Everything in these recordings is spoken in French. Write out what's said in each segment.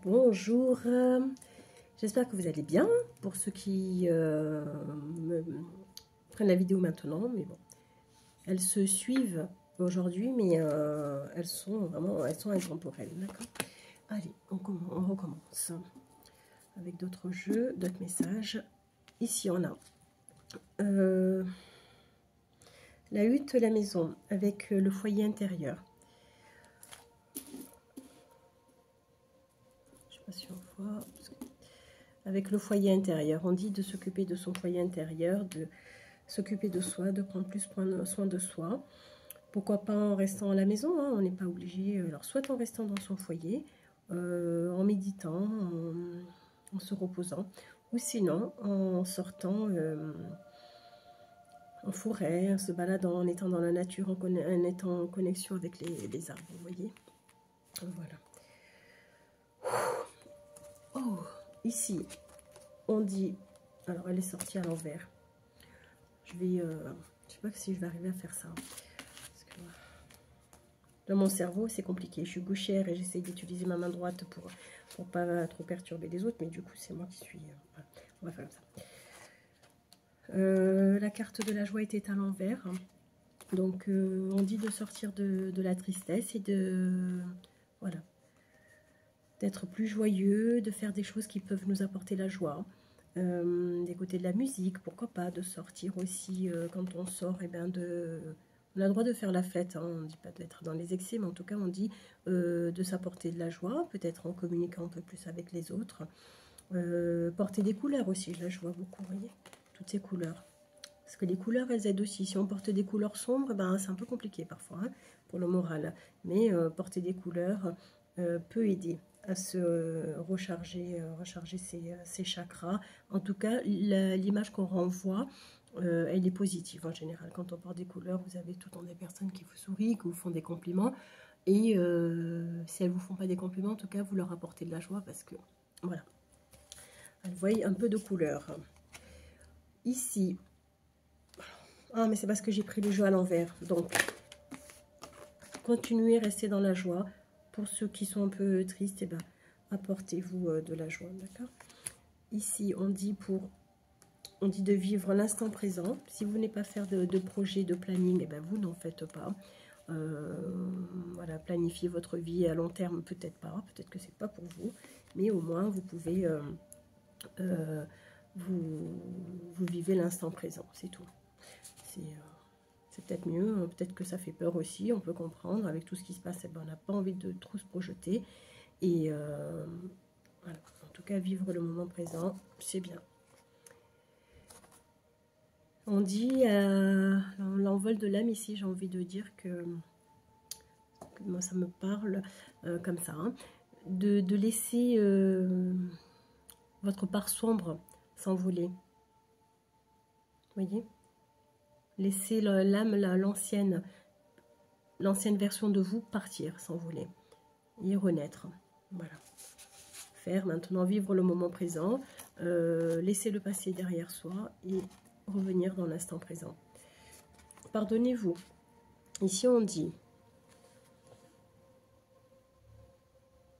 Bonjour, j'espère que vous allez bien. Pour ceux qui prennent la vidéo maintenant, mais bon, elles se suivent aujourd'hui, mais elles sont intemporelles, d'accord? Allez, on recommence avec d'autres jeux, d'autres messages. Ici, on a la hutte, la maison, avec le foyer intérieur. Si on voit, avec le foyer intérieur, on dit de s'occuper de son foyer intérieur, de s'occuper de soi, de prendre plus soin de soi. Pourquoi pas en restant à la maison, hein, on n'est pas obligé. Alors soit en restant dans son foyer, en méditant, en se reposant, ou sinon en sortant en forêt, en se baladant, en étant dans la nature, en étant en connexion avec les arbres, vous voyez. Voilà. Oh, ici, on dit... Alors, elle est sortie à l'envers. Je sais pas si je vais arriver à faire ça. Parce que, dans mon cerveau, c'est compliqué. Je suis gauchère et j'essaie d'utiliser ma main droite pour pas trop perturber les autres. Mais du coup, c'est moi qui suis... Voilà. On va faire comme ça. La carte de la joie était à l'envers. Donc, on dit de sortir de la tristesse et de... Voilà. D'être plus joyeux, de faire des choses qui peuvent nous apporter la joie, d'écouter de la musique, pourquoi pas, de sortir aussi, quand on sort, et bien on a le droit de faire la fête, hein, on ne dit pas d'être dans les excès, mais en tout cas on dit de s'apporter de la joie, peut-être en communiquant un peu plus avec les autres, porter des couleurs aussi, là je vois beaucoup, vous voyez, toutes ces couleurs, parce que les couleurs elles aident aussi, si on porte des couleurs sombres, ben, c'est un peu compliqué parfois, hein, pour le moral, mais porter des couleurs peut aider à se recharger ses chakras. En tout cas, l'image qu'on renvoie, elle est positive en général. Quand on porte des couleurs, vous avez tout le temps des personnes qui vous sourient, qui vous font des compliments. Et si elles ne vous font pas des compliments, en tout cas, vous leur apportez de la joie parce que, voilà. Vous voyez un peu de couleur. Ici, ah, mais c'est parce que j'ai pris le jeu à l'envers. Donc, continuez, restez dans la joie. Pour ceux qui sont un peu tristes, eh ben, apportez-vous de la joie, d'accord? Ici, on dit de vivre l'instant présent. Si vous n'avez pas faire de projet, de planning, eh ben, vous n'en faites pas. Voilà, planifier votre vie à long terme, peut-être pas. Peut-être que c'est pas pour vous. Mais au moins, vous pouvez... vous vivez l'instant présent, c'est tout. C'est peut-être mieux, peut-être que ça fait peur aussi, on peut comprendre, avec tout ce qui se passe, eh ben, on n'a pas envie de trop se projeter, et voilà. En tout cas, vivre le moment présent, c'est bien. On dit, l'envol de l'âme ici, j'ai envie de dire que moi ça me parle comme ça, hein, de laisser votre part sombre s'envoler, voyez. Laissez l'âme, l'ancienne version de vous partir, s'envoler et renaître. Voilà. Faire maintenant, vivre le moment présent, laisser le passé derrière soi et revenir dans l'instant présent. Pardonnez-vous. Ici on dit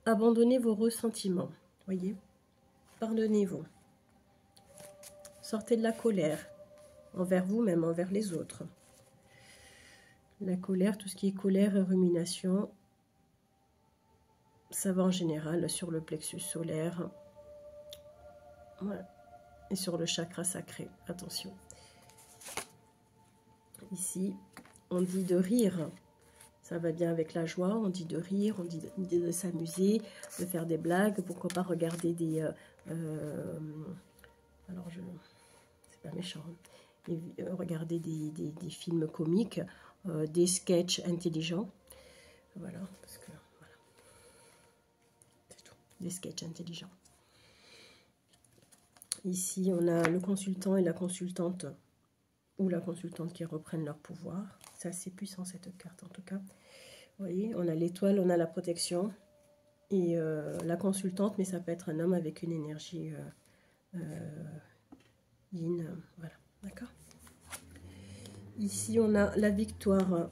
abandonnez vos ressentiments. Voyez, pardonnez-vous. Sortez de la colère. Envers vous-même, envers les autres. La colère, tout ce qui est colère et rumination, ça va en général sur le plexus solaire. Voilà. Et sur le chakra sacré, attention. Ici, on dit de rire. Ça va bien avec la joie, on dit de rire, on dit de s'amuser, de faire des blagues, pourquoi pas regarder des... alors, c'est pas méchant, hein. Et regarder des films comiques, des sketchs intelligents. Voilà, parce que voilà. C'est tout. Des sketchs intelligents. Ici, on a le consultant et la consultante, ou la consultante qui reprennent leur pouvoir. C'est assez puissant cette carte en tout cas. Vous voyez, on a l'étoile, on a la protection et la consultante, mais ça peut être un homme avec une énergie yin, voilà. D'accord. Ici, on a la victoire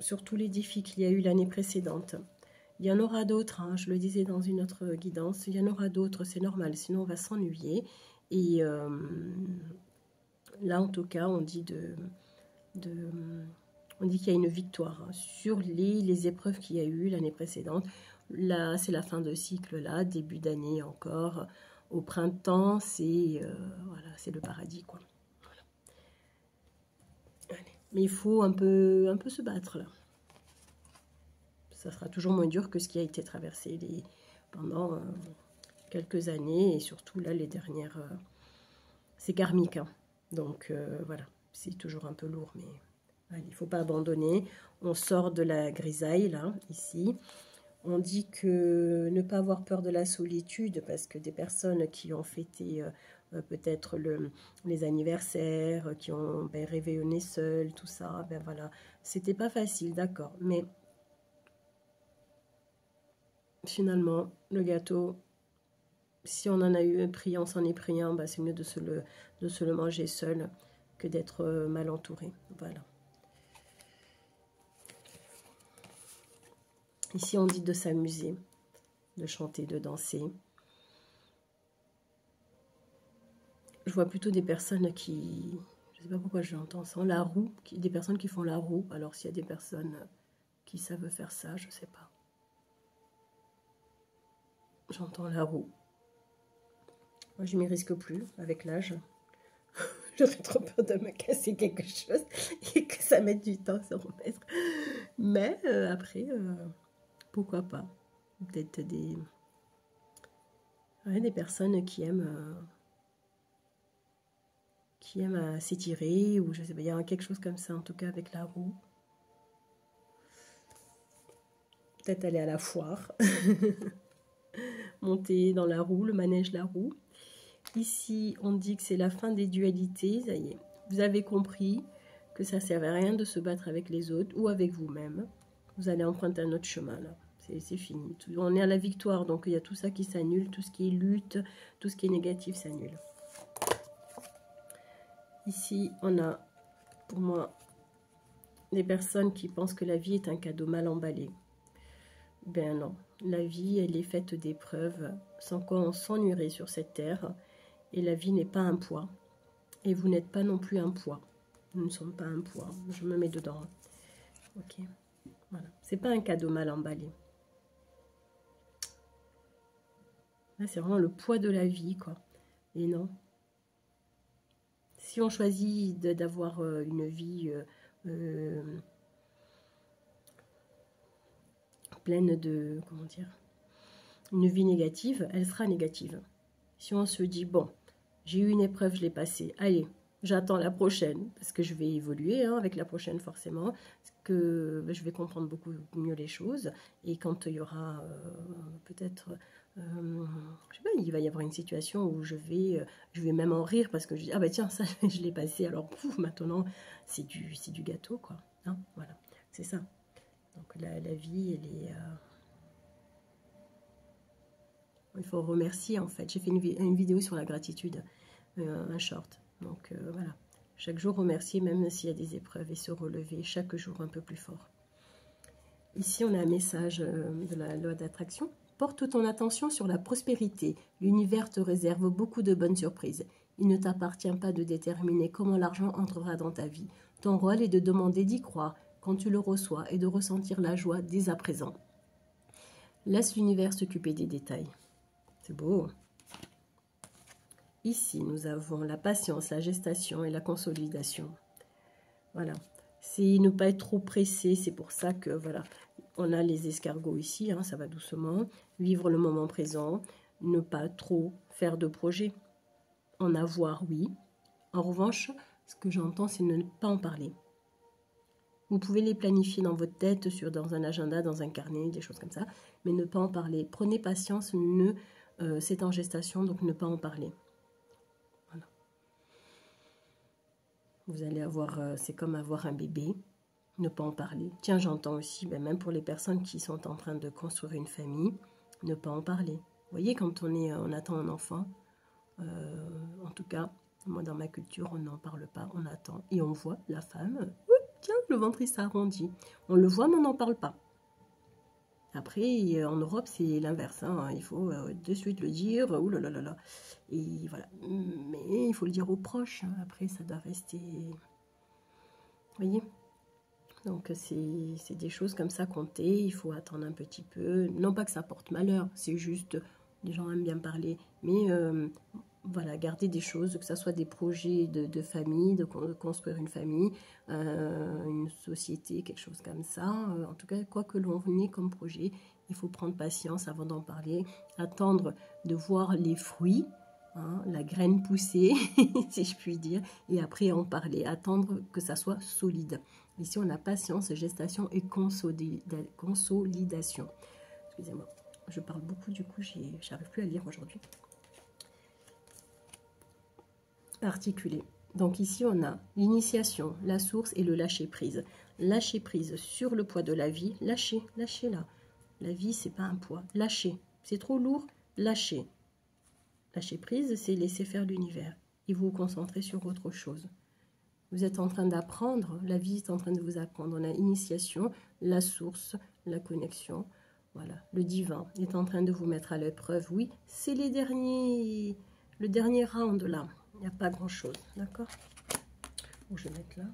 sur tous les défis qu'il y a eu l'année précédente. Il y en aura d'autres, hein, je le disais dans une autre guidance, il y en aura d'autres, c'est normal, sinon on va s'ennuyer. Et là, en tout cas, on dit on dit qu'il y a une victoire hein, sur les épreuves qu'il y a eu l'année précédente. Là, c'est la fin de cycle, là, début d'année encore. Au printemps, c'est voilà, c'est le paradis, quoi. Voilà. Allez. Mais il faut un peu se battre, là. Ça sera toujours moins dur que ce qui a été traversé pendant quelques années. Et surtout, là, les dernières... c'est karmique, hein. Donc, voilà, c'est toujours un peu lourd, mais... Allez, il ne faut pas abandonner. On sort de la grisaille, là, ici. On dit que ne pas avoir peur de la solitude, parce que des personnes qui ont fêté peut-être les anniversaires, qui ont réveillonné seules, tout ça, ben voilà, c'était pas facile, d'accord. Mais finalement, le gâteau, si on en a eu pris, on s'en est pris un, ben c'est mieux de se le manger seul que d'être mal entouré. Voilà. Ici, on dit de s'amuser, de chanter, de danser. Je vois plutôt des personnes qui... Je ne sais pas pourquoi j'entends ça. La roue, des personnes qui font la roue. Alors, s'il y a des personnes qui savent faire ça, je ne sais pas. J'entends la roue. Moi, je ne m'y risque plus avec l'âge. J'aurais trop peur de me casser quelque chose et que ça mette du temps à se remettre. Mais après... pourquoi pas? Peut-être des personnes qui aiment s'étirer, ou je sais pas, il y a quelque chose comme ça, en tout cas avec la roue. Peut-être aller à la foire, monter dans la roue, le manège la roue. Ici, on dit que c'est la fin des dualités, ça y est. Vous avez compris que ça ne servait à rien de se battre avec les autres ou avec vous-même. Vous allez emprunter un autre chemin, là. C'est fini. On est à la victoire, donc il y a tout ça qui s'annule, tout ce qui est lutte, tout ce qui est négatif s'annule. Ici, on a, pour moi, des personnes qui pensent que la vie est un cadeau mal emballé. Ben non, la vie, elle est faite d'épreuves, sans quoi on s'ennuierait sur cette terre. Et la vie n'est pas un poids. Et vous n'êtes pas non plus un poids. Nous ne sommes pas un poids. Je me mets dedans. Ok, voilà. C'est pas un cadeau mal emballé. Là, c'est vraiment le poids de la vie, quoi. Et non. Si on choisit d'avoir une vie pleine de, comment dire, une vie négative, elle sera négative. Si on se dit, bon, j'ai eu une épreuve, je l'ai passée, allez, j'attends la prochaine, parce que je vais évoluer hein, avec la prochaine forcément, parce que je vais comprendre beaucoup mieux les choses, et quand il y aura peut-être... je sais pas, il va y avoir une situation où je vais même en rire parce que je dis ah bah tiens ça je l'ai passé alors pouf maintenant c'est du gâteau quoi hein, voilà c'est ça donc la vie elle est il faut remercier en fait j'ai fait une vidéo sur la gratitude un short donc voilà chaque jour remercier même s'il y a des épreuves et se relever chaque jour un peu plus fort. Ici on a un message de la loi d'attraction. Porte ton attention sur la prospérité. L'univers te réserve beaucoup de bonnes surprises. Il ne t'appartient pas de déterminer comment l'argent entrera dans ta vie. Ton rôle est de demander d'y croire quand tu le reçois et de ressentir la joie dès à présent. Laisse l'univers s'occuper des détails. C'est beau. Ici, nous avons la patience, la gestation et la consolidation. Voilà. C'est ne pas être trop pressé. C'est pour ça que, voilà, on a les escargots ici, hein, ça va doucement. Vivre le moment présent, ne pas trop faire de projets. En avoir, oui. En revanche, ce que j'entends, c'est ne pas en parler. Vous pouvez les planifier dans votre tête, dans un agenda, dans un carnet, des choses comme ça, mais ne pas en parler. Prenez patience, c'est en gestation, donc ne pas en parler. Voilà. Vous allez avoir, c'est comme avoir un bébé. Ne pas en parler. Tiens, j'entends aussi, ben, même pour les personnes qui sont en train de construire une famille, ne pas en parler. Vous voyez, quand on attend un enfant, en tout cas, moi dans ma culture, on n'en parle pas, on attend. Et on voit la femme, tiens, le ventre il s'arrondit. On le voit, mais on n'en parle pas. Après, en Europe, c'est l'inverse. Hein. Il faut de suite le dire. Ouh là là là là. Et voilà. Mais il faut le dire aux proches. Hein. Après, ça doit rester... Vous voyez? Donc, c'est des choses comme ça compter. Il faut attendre un petit peu. Non pas que ça porte malheur. C'est juste... Les gens aiment bien parler. Mais... voilà, garder des choses, que ce soit des projets de famille, de construire une famille, une société, quelque chose comme ça. En tout cas, quoi que l'on ait comme projet, il faut prendre patience avant d'en parler, attendre de voir les fruits, hein, la graine pousser, si je puis dire, et après en parler, attendre que ça soit solide. Ici, on a patience, gestation et consolidation. Excusez-moi, je parle beaucoup, du coup, j'arrive plus à lire aujourd'hui. Articulé. Donc ici, on a l'initiation, la source et le lâcher-prise. Lâcher-prise sur le poids de la vie. Lâcher, lâcher là. La vie, c'est pas un poids. Lâcher. C'est trop lourd. Lâcher. Lâcher-prise, c'est laisser faire l'univers. Et vous vous concentrez sur autre chose. Vous êtes en train d'apprendre. La vie est en train de vous apprendre. On a l'initiation, la source, la connexion. Voilà. Le divin est en train de vous mettre à l'épreuve. Oui, c'est le dernier round là. Il n'y a pas grand chose, d'accord? Je vais mettre là.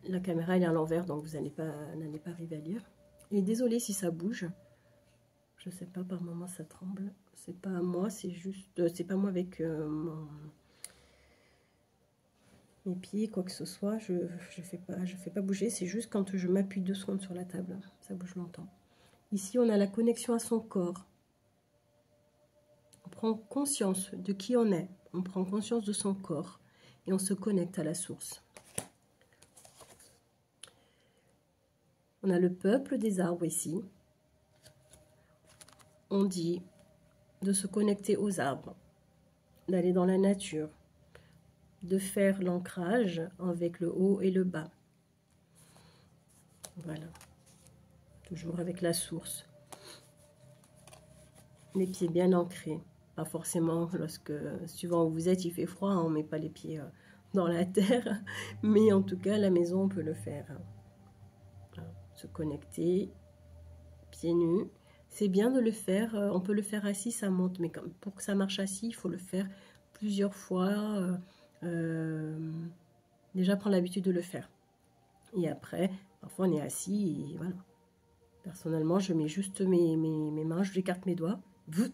La caméra elle est à l'envers, donc vous n'allez pas arriver à lire. Et désolé si ça bouge. Je sais pas, par moment ça tremble. C'est pas moi, c'est juste... c'est pas moi avec mes pieds, quoi que ce soit. Je fais pas bouger. C'est juste quand je m'appuie 2 secondes sur la table. Ça bouge longtemps. Ici, on a la connexion à son corps. On prend conscience de qui on est. On prend conscience de son corps. Et on se connecte à la source. On a le peuple des arbres ici. On dit de se connecter aux arbres, d'aller dans la nature, de faire l'ancrage avec le haut et le bas. Voilà. Toujours avec la source. Les pieds bien ancrés. Pas forcément lorsque, suivant où vous êtes, il fait froid, on ne met pas les pieds dans la terre. Mais en tout cas, à la maison, on peut le faire. Se connecter, pieds nus. C'est bien de le faire, on peut le faire assis, ça monte. Mais pour que ça marche assis, il faut le faire plusieurs fois. Déjà, prendre l'habitude de le faire. Et après, parfois on est assis et voilà. Personnellement, je mets juste mes mains, j'écarte mes doigts,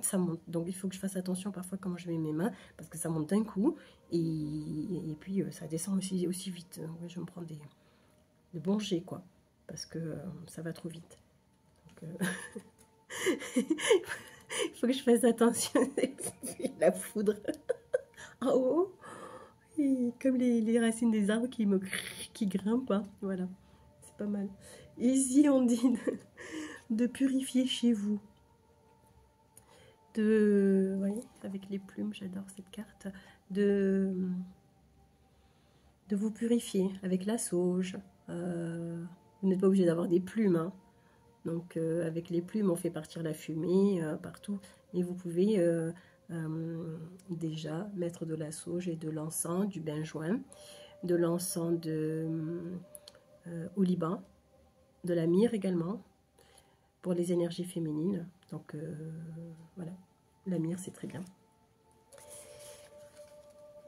ça monte. Donc il faut que je fasse attention parfois comment je mets mes mains, parce que ça monte d'un coup, et puis ça descend aussi vite. Donc, je me prends de bons jets, quoi, parce que ça va trop vite. Donc, il faut que je fasse attention, la foudre en haut, et comme les racines des arbres qui grimpent, hein. Voilà, c'est pas mal. Ici, on dit de purifier chez vous. Vous voyez, avec les plumes, j'adore cette carte. De vous purifier avec la sauge. Vous n'êtes pas obligé d'avoir des plumes, hein. Donc, avec les plumes, on fait partir la fumée partout. Et vous pouvez déjà mettre de la sauge et de l'encens, du benjoin, de l'encens au Liban, de la myrrhe également, pour les énergies féminines. Donc, voilà, la myrrhe, c'est très bien.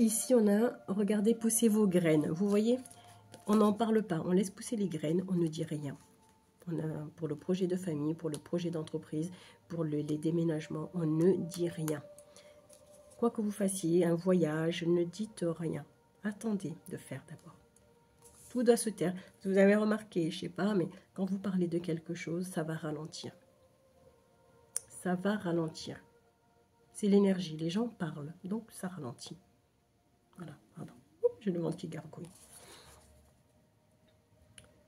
Ici, on a, regardez, pousser vos graines. Vous voyez, on n'en parle pas. On laisse pousser les graines, on ne dit rien. On a, pour le projet de famille, pour le projet d'entreprise, pour les déménagements, on ne dit rien. Quoi que vous fassiez, un voyage, ne dites rien. Attendez de faire d'abord. Tout doit se taire. Vous avez remarqué, je ne sais pas, mais quand vous parlez de quelque chose, ça va ralentir. Ça va ralentir. C'est l'énergie. Les gens parlent, donc ça ralentit. Voilà, pardon. Je demande qui gargouille.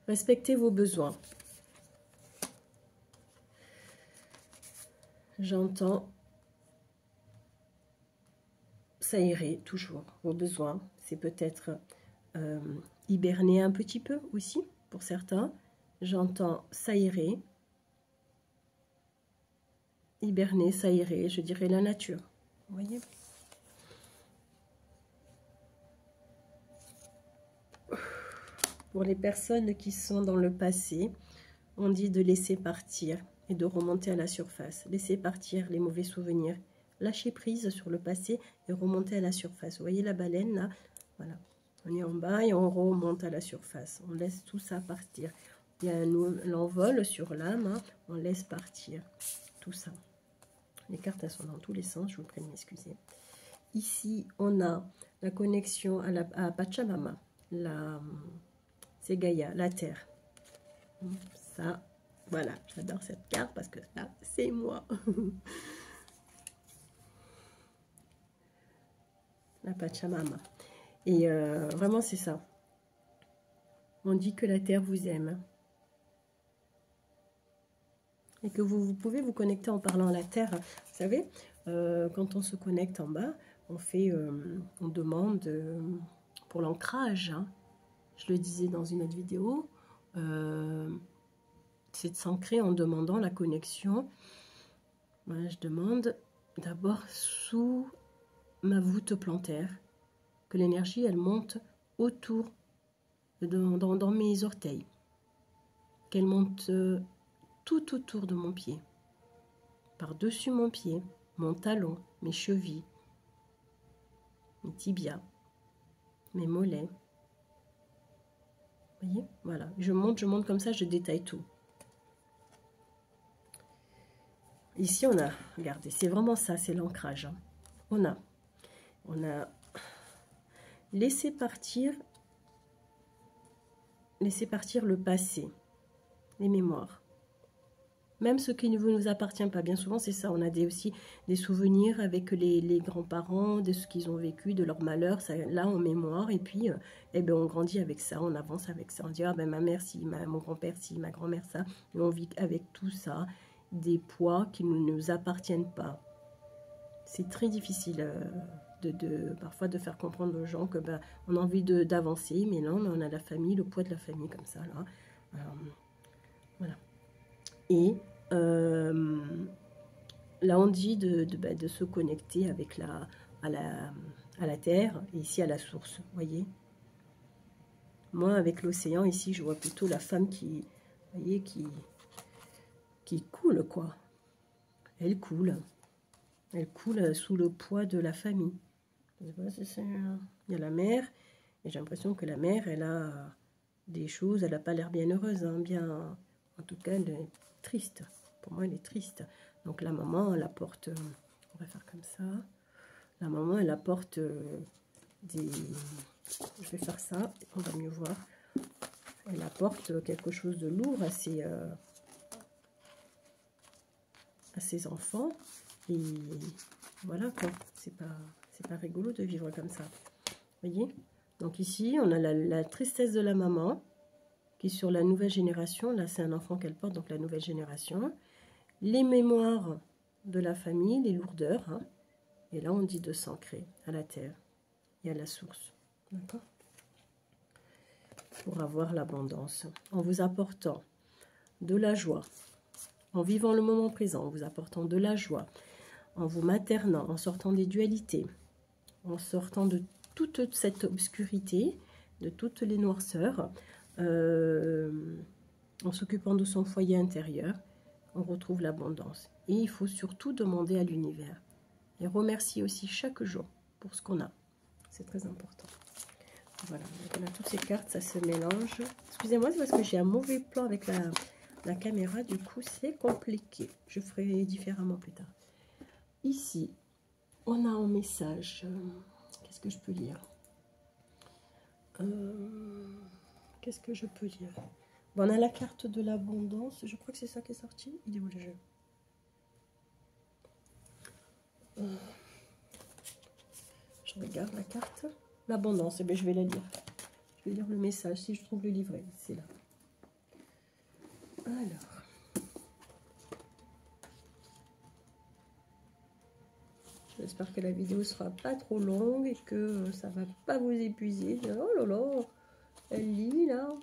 Respectez vos besoins. J'entends s'aérer toujours. Vos besoins, c'est peut-être hiberner un petit peu aussi, pour certains. J'entends s'aérer. Hiberner, s'aérer, je dirais la nature. Vous voyez ? Pour les personnes qui sont dans le passé, on dit de laisser partir. et de remonter à la surface. Laissez partir les mauvais souvenirs. Lâchez prise sur le passé et remontez à la surface. Vous voyez la baleine là? Voilà. On est en bas et on remonte à la surface. On laisse tout ça partir. Il y a l'envol sur l'âme. Hein. On laisse partir tout ça. Les cartes, elles sont dans tous les sens. Je vous prie de m'excuser. Ici, on a la connexion à Pachamama. C'est Gaïa, la terre. Ça, voilà. J'adore cette carte parce que ça, c'est moi. La Pachamama. Et vraiment, c'est ça. On dit que la terre vous aime. Et que vous pouvez vous connecter en parlant à la terre. Vous savez, quand on se connecte en bas, on demande pour l'ancrage. Hein. Je le disais dans une autre vidéo. C'est de s'ancrer en demandant la connexion. Voilà, je demande d'abord sous ma voûte plantaire, que l'énergie, elle monte autour, dans mes orteils, qu'elle monte tout autour de mon pied, par-dessus mon pied, mon talon, mes chevilles, mes tibias, mes mollets. Vous voyez? Voilà, je monte comme ça, je détaille tout. Ici, on a, regardez, c'est vraiment ça, c'est l'ancrage. Hein. On a laissé partir le passé, les mémoires. Même ce qui ne vous appartient pas. Bien souvent, c'est ça. On a aussi des souvenirs avec les grands-parents, de ce qu'ils ont vécu, de leur malheur, ça, là en mémoire. Et puis, eh ben, on grandit avec ça, on avance avec ça. On dit, ah ben ma mère, si, mon grand-père, si, ma grand-mère, ça. Et on vit avec tout ça, des poids qui ne nous appartiennent pas. C'est très difficile parfois de faire comprendre aux gens que ben, on a envie d'avancer, mais non, on a la famille, le poids de la famille comme ça. Là. Voilà. Et là, on dit de se connecter avec à la terre, et ici à la source, voyez. Moi, avec l'océan, ici, je vois plutôt la femme qui coule, quoi. Elle coule. Elle coule sous le poids de la famille. Il y a la mer, et j'ai l'impression que la mer, elle a des choses, elle n'a pas l'air bien heureuse, hein, bien, en tout cas, elle est triste. Pour moi, elle est triste. Donc la maman, elle apporte, on va faire comme ça, la maman, elle apporte des... Je vais faire ça, on va mieux voir. Elle apporte quelque chose de lourd à ses enfants. Et voilà, quoi. C'est pas rigolo de vivre comme ça. Vous voyez? Donc ici, on a la tristesse de la maman, qui est sur la nouvelle génération. Là, c'est un enfant qu'elle porte, donc la nouvelle génération. Les mémoires de la famille, les lourdeurs. Hein. Et là, on dit de s'ancrer à la terre et à la source. D'accord? Pour avoir l'abondance. En vous apportant de la joie, en vivant le moment présent, en vous apportant de la joie, en vous maternant, en sortant des dualités, en sortant de toute cette obscurité, de toutes les noirceurs, en s'occupant de son foyer intérieur, on retrouve l'abondance. Et il faut surtout demander à l'univers. Et remercier aussi chaque jour pour ce qu'on a. C'est très important. Voilà, donc on a toutes ces cartes, ça se mélange. Excusez-moi, c'est parce que j'ai un mauvais plan avec la caméra, du coup c'est compliqué. Je ferai différemment plus tard. Ici, on a un message. Qu'est-ce que je peux lire? Qu'est-ce que je peux lire? Bon, on a la carte de l'abondance. Je crois que c'est ça qui est sorti. Il est où le jeu? Je regarde la carte. L'abondance, eh bien, je vais la lire. Je vais lire le message si je trouve le livret. C'est là. Alors. J'espère que la vidéo sera pas trop longue et que ça va pas vous épuiser. Oh là là, elle lit là.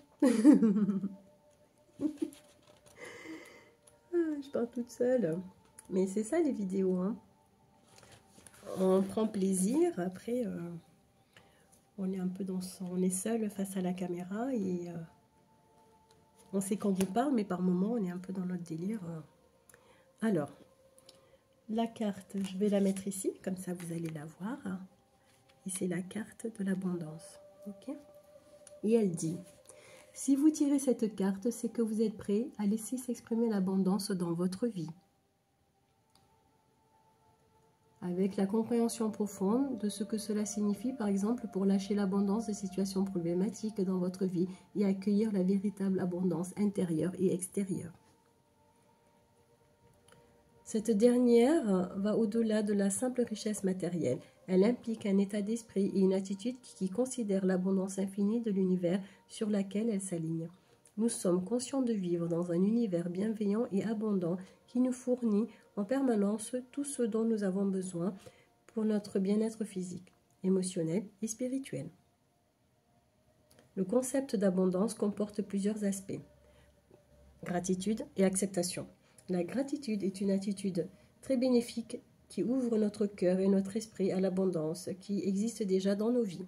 Je parle toute seule. Mais c'est ça les vidéos. Hein. On prend plaisir. Après, on est un peu on est seul face à la caméra et on sait qu'on vous parle, mais par moments, on est un peu dans notre délire. Alors, la carte, je vais la mettre ici, comme ça vous allez la voir. Et c'est la carte de l'abondance. Ok? Et elle dit, si vous tirez cette carte, c'est que vous êtes prêt à laisser s'exprimer l'abondance dans votre vie. Avec la compréhension profonde de ce que cela signifie, par exemple, pour lâcher l'abondance de situations problématiques dans votre vie et accueillir la véritable abondance intérieure et extérieure. Cette dernière va au-delà de la simple richesse matérielle. Elle implique un état d'esprit et une attitude qui considèrent l'abondance infinie de l'univers sur laquelle elle s'aligne. Nous sommes conscients de vivre dans un univers bienveillant et abondant qui nous fournit en permanence tout ce dont nous avons besoin pour notre bien-être physique, émotionnel et spirituel. Le concept d'abondance comporte plusieurs aspects. Gratitude et acceptation. La gratitude est une attitude très bénéfique qui ouvre notre cœur et notre esprit à l'abondance qui existe déjà dans nos vies.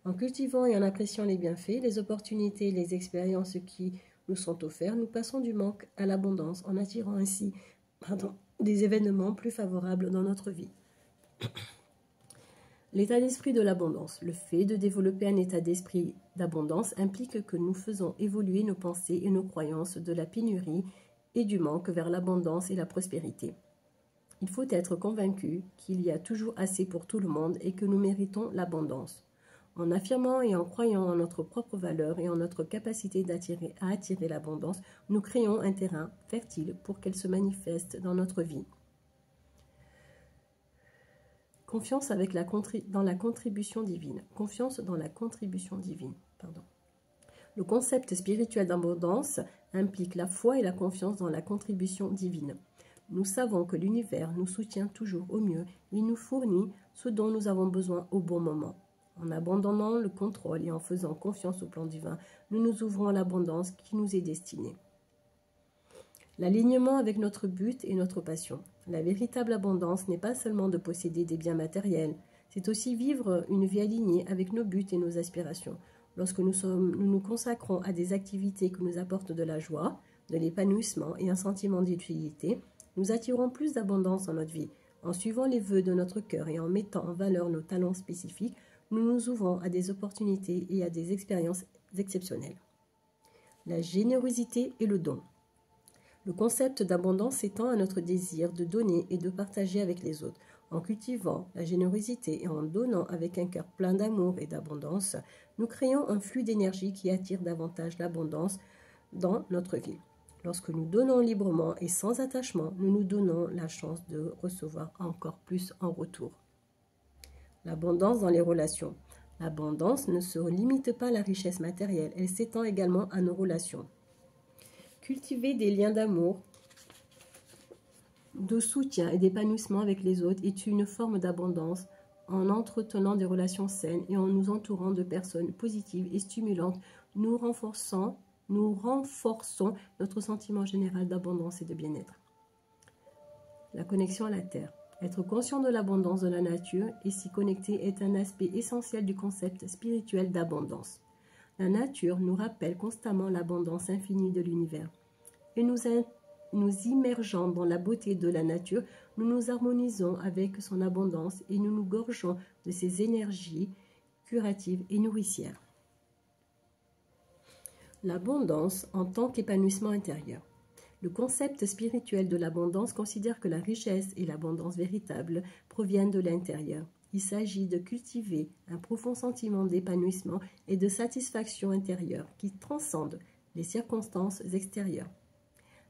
En cultivant et en appréciant les bienfaits, les opportunités et les expériences qui nous sont offerts, nous passons du manque à l'abondance en attirant ainsi des événements plus favorables dans notre vie. L'état d'esprit de l'abondance. Le fait de développer un état d'esprit d'abondance implique que nous faisons évoluer nos pensées et nos croyances de la pénurie et du manque vers l'abondance et la prospérité. Il faut être convaincu qu'il y a toujours assez pour tout le monde et que nous méritons l'abondance. En affirmant et en croyant en notre propre valeur et en notre capacité à attirer l'abondance, nous créons un terrain fertile pour qu'elle se manifeste dans notre vie. Confiance dans la contribution divine. Confiance dans la contribution divine. Le concept spirituel d'abondance implique la foi et la confiance dans la contribution divine. Nous savons que l'univers nous soutient toujours au mieux et nous fournit ce dont nous avons besoin au bon moment. En abandonnant le contrôle et en faisant confiance au plan divin, nous nous ouvrons à l'abondance qui nous est destinée. L'alignement avec notre but et notre passion. La véritable abondance n'est pas seulement de posséder des biens matériels, c'est aussi vivre une vie alignée avec nos buts et nos aspirations. Lorsque nous nous consacrons à des activités qui nous apportent de la joie, de l'épanouissement et un sentiment d'utilité, nous attirons plus d'abondance dans notre vie. En suivant les vœux de notre cœur et en mettant en valeur nos talents spécifiques, nous nous ouvrons à des opportunités et à des expériences exceptionnelles. La générosité et le don. Le concept d'abondance s'étend à notre désir de donner et de partager avec les autres. En cultivant la générosité et en donnant avec un cœur plein d'amour et d'abondance, nous créons un flux d'énergie qui attire davantage l'abondance dans notre vie. Lorsque nous donnons librement et sans attachement, nous nous donnons la chance de recevoir encore plus en retour. L'abondance dans les relations. L'abondance ne se limite pas à la richesse matérielle, elle s'étend également à nos relations. Cultiver des liens d'amour, de soutien et d'épanouissement avec les autres est une forme d'abondance en entretenant des relations saines et en nous entourant de personnes positives et stimulantes. Nous renforçons notre sentiment général d'abondance et de bien-être. La connexion à la terre. Être conscient de l'abondance de la nature et s'y connecter est un aspect essentiel du concept spirituel d'abondance. La nature nous rappelle constamment l'abondance infinie de l'univers. Et nous immergeant dans la beauté de la nature, nous nous harmonisons avec son abondance et nous nous gorgeons de ses énergies curatives et nourricières. L'abondance en tant qu'épanouissement intérieur. Le concept spirituel de l'abondance considère que la richesse et l'abondance véritable proviennent de l'intérieur. Il s'agit de cultiver un profond sentiment d'épanouissement et de satisfaction intérieure qui transcende les circonstances extérieures.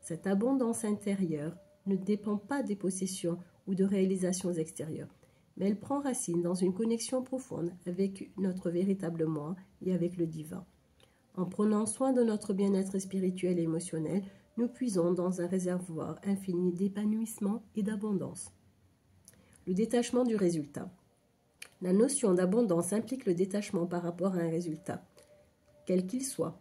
Cette abondance intérieure ne dépend pas des possessions ou de réalisations extérieures, mais elle prend racine dans une connexion profonde avec notre véritable moi et avec le divin. En prenant soin de notre bien-être spirituel et émotionnel, nous puisons dans un réservoir infini d'épanouissement et d'abondance. Le détachement du résultat. La notion d'abondance implique le détachement par rapport à un résultat, quel qu'il soit.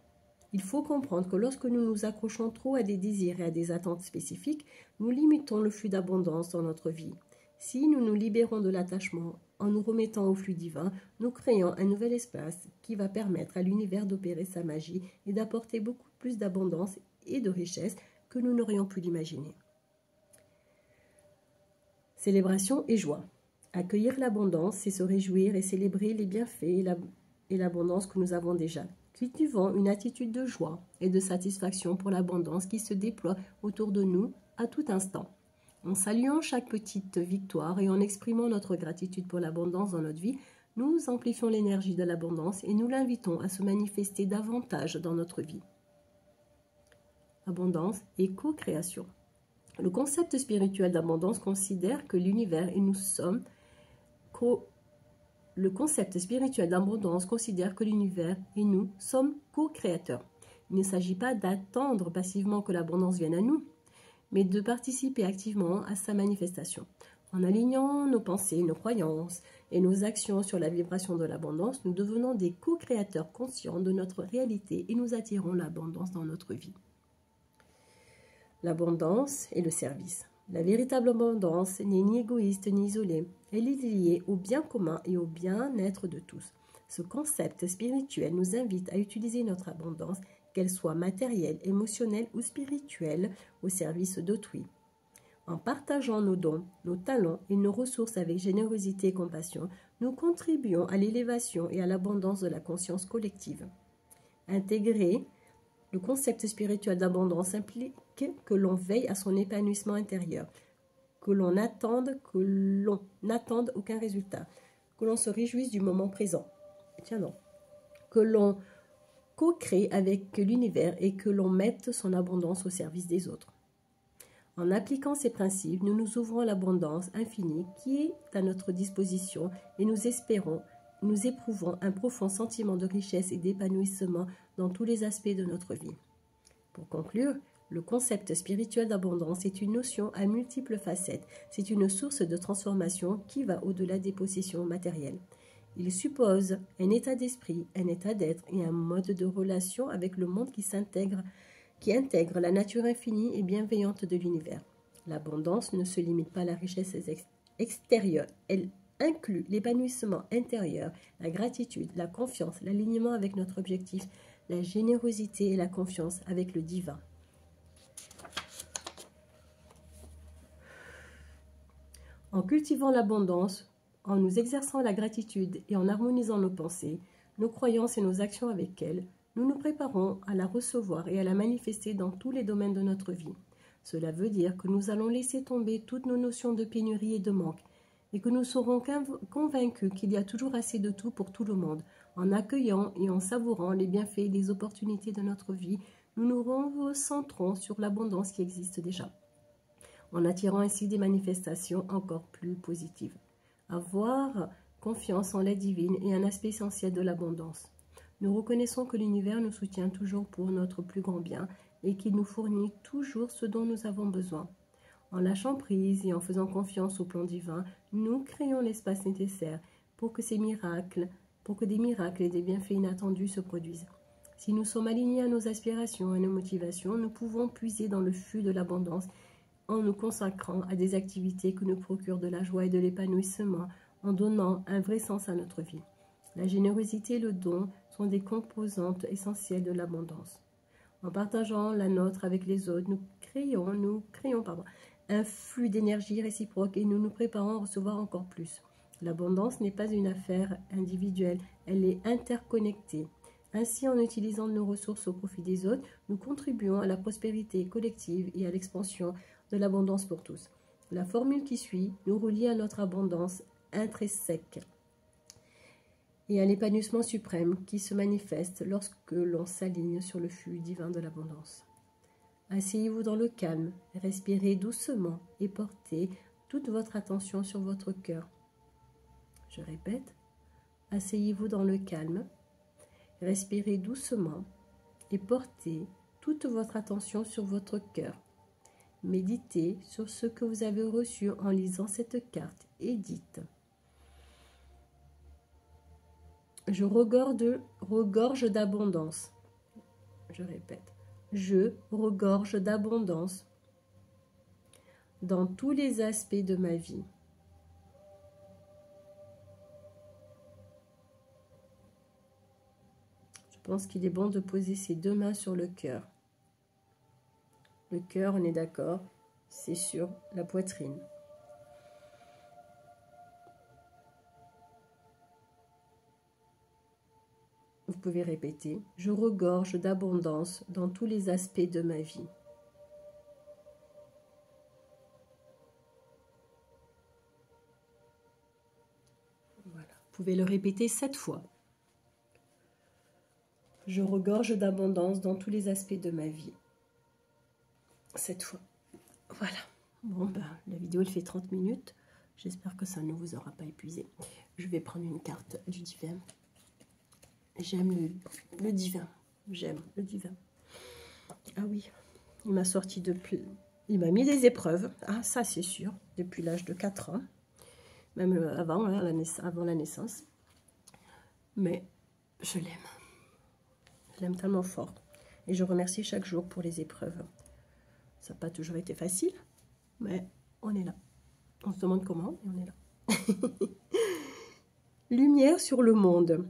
Il faut comprendre que lorsque nous nous accrochons trop à des désirs et à des attentes spécifiques, nous limitons le flux d'abondance dans notre vie. Si nous nous libérons de l'attachement en nous remettant au flux divin, nous créons un nouvel espace qui va permettre à l'univers d'opérer sa magie et d'apporter beaucoup plus d'abondance et de richesse que nous n'aurions pu l'imaginer. Célébration et joie. Accueillir l'abondance, c'est se réjouir et célébrer les bienfaits et l'abondance que nous avons déjà. Cultivons une attitude de joie et de satisfaction pour l'abondance qui se déploie autour de nous à tout instant. En saluant chaque petite victoire et en exprimant notre gratitude pour l'abondance dans notre vie, nous amplifions l'énergie de l'abondance et nous l'invitons à se manifester davantage dans notre vie. Abondance et co-création. Le concept spirituel d'abondance considère que l'univers et nous sommes Le concept spirituel d'abondance considère que l'univers et nous sommes co-créateurs. Il ne s'agit pas d'attendre passivement que l'abondance vienne à nous, mais de participer activement à sa manifestation. En alignant nos pensées, nos croyances et nos actions sur la vibration de l'abondance, nous devenons des co-créateurs conscients de notre réalité et nous attirons l'abondance dans notre vie. L'abondance et le service. La véritable abondance n'est ni égoïste ni isolée. Elle est liée au bien commun et au bien-être de tous. Ce concept spirituel nous invite à utiliser notre abondance, qu'elle soit matérielle, émotionnelle ou spirituelle, au service d'autrui. En partageant nos dons, nos talents et nos ressources avec générosité et compassion, nous contribuons à l'élévation et à l'abondance de la conscience collective. Intégrer le concept spirituel d'abondance implique que l'on veille à son épanouissement intérieur, que l'on n'attende aucun résultat, que l'on se réjouisse du moment présent, que l'on co-crée avec l'univers et que l'on mette son abondance au service des autres. En appliquant ces principes, nous nous ouvrons à l'abondance infinie qui est à notre disposition et nous éprouvons un profond sentiment de richesse et d'épanouissement dans tous les aspects de notre vie. Pour conclure, le concept spirituel d'abondance est une notion à multiples facettes. C'est une source de transformation qui va au-delà des possessions matérielles. Il suppose un état d'esprit, un état d'être et un mode de relation avec le monde qui intègre la nature infinie et bienveillante de l'univers. L'abondance ne se limite pas à la richesse extérieure. Elle inclut l'épanouissement intérieur, la gratitude, la confiance, l'alignement avec notre objectif, la générosité et la confiance avec le divin. En cultivant l'abondance, en nous exerçant la gratitude et en harmonisant nos pensées, nos croyances et nos actions avec elle, nous nous préparons à la recevoir et à la manifester dans tous les domaines de notre vie. Cela veut dire que nous allons laisser tomber toutes nos notions de pénurie et de manque, et que nous serons convaincus qu'il y a toujours assez de tout pour tout le monde. En accueillant et en savourant les bienfaits et les opportunités de notre vie, nous nous recentrons sur l'abondance qui existe déjà, en attirant ainsi des manifestations encore plus positives. Avoir confiance en l'aide divine est un aspect essentiel de l'abondance. Nous reconnaissons que l'univers nous soutient toujours pour notre plus grand bien et qu'il nous fournit toujours ce dont nous avons besoin. En lâchant prise et en faisant confiance au plan divin, nous créons l'espace nécessaire pour que des miracles et des bienfaits inattendus se produisent. Si nous sommes alignés à nos aspirations et nos motivations, nous pouvons puiser dans le flux de l'abondance en nous consacrant à des activités qui nous procurent de la joie et de l'épanouissement, en donnant un vrai sens à notre vie. La générosité et le don sont des composantes essentielles de l'abondance. En partageant la nôtre avec les autres, nous créons un flux d'énergie réciproque et nous nous préparons à recevoir encore plus. L'abondance n'est pas une affaire individuelle, elle est interconnectée. Ainsi, en utilisant nos ressources au profit des autres, nous contribuons à la prospérité collective et à l'expansion de l'abondance pour tous. La formule qui suit nous relie à notre abondance intrinsèque et à l'épanouissement suprême qui se manifeste lorsque l'on s'aligne sur le flux divin de l'abondance. Asseyez-vous dans le calme, respirez doucement et portez toute votre attention sur votre cœur. Je répète, asseyez-vous dans le calme, respirez doucement et portez toute votre attention sur votre cœur. Méditez sur ce que vous avez reçu en lisant cette carte et dites: je regorge d'abondance. Je répète, je regorge d'abondance dans tous les aspects de ma vie. Je pense qu'il est bon de poser ses deux mains sur le cœur. Le cœur, on est d'accord, c'est sur la poitrine. pouvez répéter. Je regorge d'abondance dans tous les aspects de ma vie. Voilà. Vous pouvez le répéter 7 fois. Je regorge d'abondance dans tous les aspects de ma vie. 7 fois. Voilà. Bon, ben, la vidéo, elle fait 30 minutes. J'espère que ça ne vous aura pas épuisé. Je vais prendre une carte du divin. J'aime le divin. J'aime le divin. Ah oui, il m'a sorti depuis... Il m'a mis des épreuves. Ah, ça, c'est sûr. Depuis l'âge de 4 ans. Même avant, hein, avant la naissance. Mais je l'aime. Je l'aime tellement fort. Et je remercie chaque jour pour les épreuves. Ça n'a pas toujours été facile, mais on est là. On se demande comment, mais on est là. Lumière sur le monde.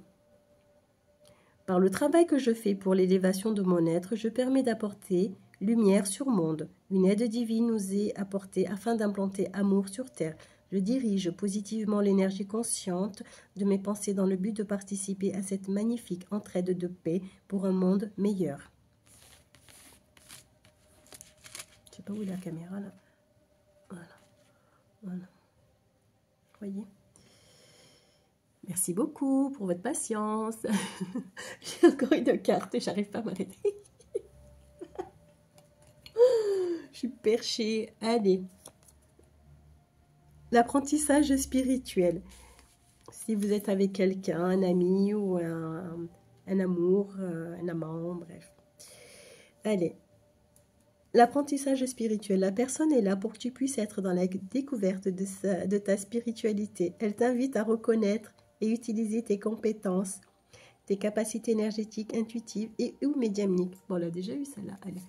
Par le travail que je fais pour l'élévation de mon être, je permets d'apporter lumière sur le monde. Une aide divine nous est apportée afin d'implanter amour sur terre. Je dirige positivement l'énergie consciente de mes pensées dans le but de participer à cette magnifique entraide de paix pour un monde meilleur. Je sais pas où est la caméra là. Voilà. Voilà. Voyez. Merci beaucoup pour votre patience. J'ai encore une carte et j'arrive pas à m'arrêter. Je suis perchée. Allez. L'apprentissage spirituel. Si vous êtes avec quelqu'un, un ami ou un amour, un amant, bref. Allez. L'apprentissage spirituel. La personne est là pour que tu puisses être dans la découverte de ta spiritualité. Elle t'invite à reconnaître et utiliser tes compétences, tes capacités énergétiques, intuitives et ou médiumniques. Bon, on l'a déjà eu celle-là. Allez,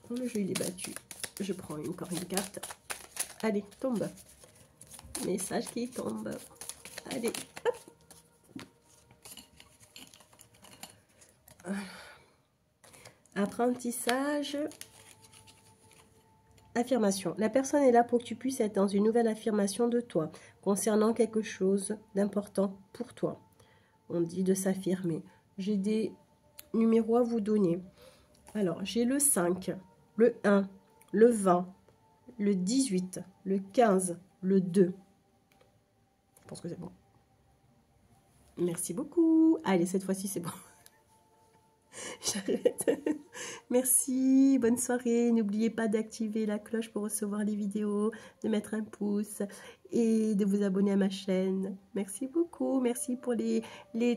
le jeu il est battu. Je prends encore une carte. Allez, tombe. Message qui tombe. Allez, hop. Apprentissage. Affirmation. La personne est là pour que tu puisses être dans une nouvelle affirmation de toi, concernant quelque chose d'important pour toi. On dit de s'affirmer. J'ai des numéros à vous donner. Alors, j'ai le 5, le 1, le 20, le 18, le 15, le 2. Je pense que c'est bon. Merci beaucoup. Allez, cette fois-ci, c'est bon. J'arrête. Merci, bonne soirée. N'oubliez pas d'activer la cloche pour recevoir les vidéos, de mettre un pouce et de vous abonner à ma chaîne. Merci beaucoup. Merci pour les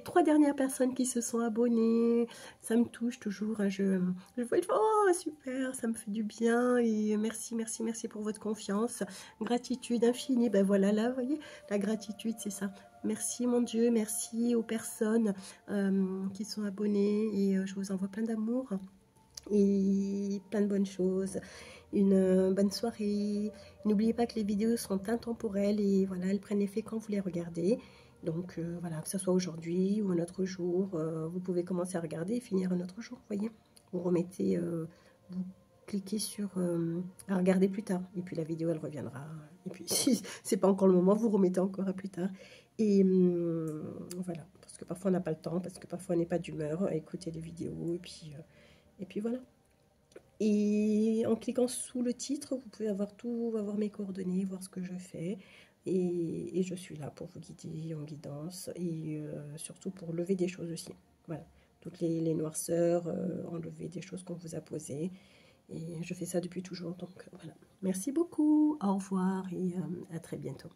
3 dernières personnes qui se sont abonnées. Ça me touche toujours. Hein. Je vois, oh super, ça me fait du bien. Et merci, merci, merci pour votre confiance. Gratitude infinie. Ben voilà, là, vous voyez, la gratitude, c'est ça. Merci mon Dieu, merci aux personnes qui sont abonnées et je vous envoie plein d'amour et plein de bonnes choses. Une bonne soirée. N'oubliez pas que les vidéos sont intemporelles et voilà, elles prennent effet quand vous les regardez. Donc voilà, que ce soit aujourd'hui ou un autre jour, vous pouvez commencer à regarder et finir un autre jour, voyez. Vous remettez, vous cliquez sur à regarder plus tard et puis la vidéo elle reviendra. Et puis si c'est pas encore le moment, vous remettez encore à plus tard. Et voilà, parce que parfois on n'a pas le temps, parce que parfois on n'est pas d'humeur à écouter les vidéos, et puis voilà. Et en cliquant sous le titre, vous pouvez avoir mes coordonnées, voir ce que je fais. Et je suis là pour vous guider en guidance, et surtout pour lever des choses aussi. Voilà, toutes les noirceurs, enlever des choses qu'on vous a posées. Et je fais ça depuis toujours, donc voilà. Merci beaucoup, au revoir et à très bientôt.